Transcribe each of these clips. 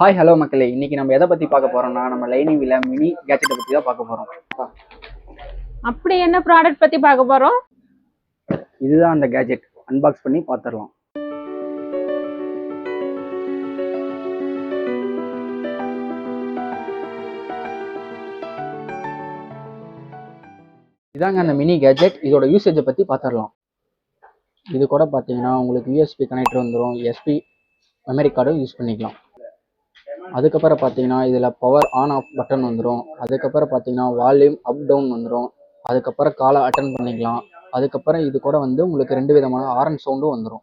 Hi hello மக்களே, இன்னைக்கு நம்ம எதை பற்றி பார்க்க போகிறோம்னா நம்ம லைனிங்கில் மினி கேட்ஜெட்டை பற்றி தான் பார்க்க போகிறோம். அப்படி என்ன ப்ராடக்ட் பத்தி பார்க்க போறோம்? இதுதான் அந்த கேட்ஜெட், அன்பாக்ஸ் பண்ணி பார்த்துடலாம். இதாங்க அந்த மினி கேட்ஜெட். இதோட யூசேஜை பற்றி பார்த்துடலாம். இது கூட பார்த்தீங்கன்னா உங்களுக்கு யூஎஸ்பி கனெக்டர் வந்துடும், எஸ்பி மெமரி கார்டும் யூஸ் பண்ணிக்கலாம். அதுக்கப்புறம் பார்த்தீங்கன்னா இதில் பவர் ஆன் ஆஃப் பட்டன் வந்துடும். அதுக்கப்புறம் பார்த்தீங்கன்னா வால்யூம் அப் டவுன் வந்துடும். அதுக்கப்புறம் காலை அட்டன் பண்ணிக்கலாம். அதுக்கப்புறம் இது கூட வந்து உங்களுக்கு 2 விதமான ஹாரன் சவுண்டும் வந்துடும்.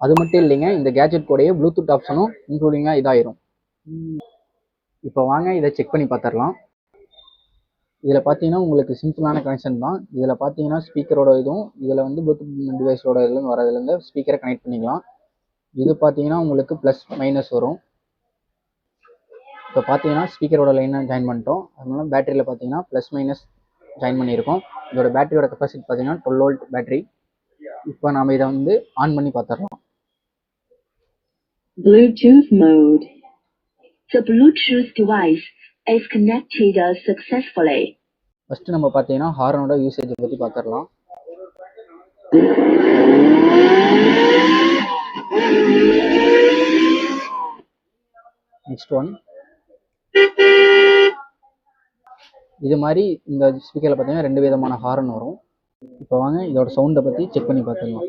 அது மட்டும் இல்லைங்க, இந்த கேட்ஜெட் கூடயே ப்ளூடூத் ஆப்ஷனும் இன்க்ளூடிங்காக இதாயிரும். இப்போ வாங்க இதை செக் பண்ணி பார்த்துடலாம். இதில் பார்த்தீங்கன்னா உங்களுக்கு சிம்பிளான கனெக்ஷன் தான். இதில் பார்த்தீங்கன்னா ஸ்பீக்கரோட இதுவும் இதில் வந்து ப்ளூடூத் டிவைஸோட இதுலேருந்து வரதுலேருந்து ஸ்பீக்கரை கனெக்ட் பண்ணிக்கலாம். இது பார்த்தீங்கன்னா உங்களுக்கு ப்ளஸ் மைனஸ் வரும். இப்போ பார்த்தீங்கன்னா ஸ்பீக்கரோட லைனை ஜாயின் பண்ணிட்டோம். அதனால பேட்டரியில் பார்த்தீங்கன்னா ப்ளஸ் மைனஸ் ஜாயின் பண்ணியிருக்கோம். இதோட பேட்டரியோட கெப்பாசிட்டி பார்த்தீங்கன்னா 12 வோல்ட் பேட்டரி. இப்போ நாம் இதை வந்து ஆன் பண்ணி பார்த்துடலாம். Bluetooth mode. The Bluetooth device is connected successfully. First நம்ம பார்த்தீங்கன்னா ஹாரனோட யூசேஜை பற்றி பார்த்துடலாம். Next one. இது மாதிரி இந்த ஸ்பீக்கரில் பார்த்தீங்கன்னா 2 விதமான ஹாரன் வரும். இப்போ வாங்க இதோட சவுண்டை பற்றி செக் பண்ணி பார்த்துடலாம்.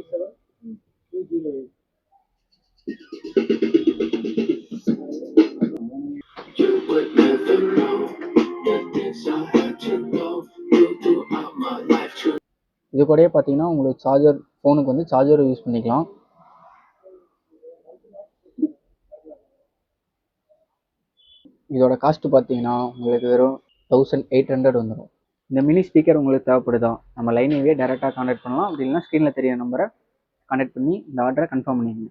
இது கூடயே பார்த்தீங்கன்னா உங்களுக்கு சார்ஜர், ஃபோனுக்கு வந்து சார்ஜர் யூஸ் பண்ணிக்கலாம். இதோட காஸ்ட் பார்த்தீங்கன்னா உங்களுக்கு வெறும் 1800 வந்துடும். இந்த மினி ஸ்பீக்கர் உங்களுக்கு தேவைப்படுதா, நம்ம லைனிங்கே டேரெக்டாக கான்டாக்ட் பண்ணலாம். அப்படி இல்லைன்னா ஸ்க்ரீனில் தெரிய நம்பரை கான்டாக்ட் பண்ணி இந்த ஆர்டரை கன்ஃபார்ம் பண்ணிடுங்க.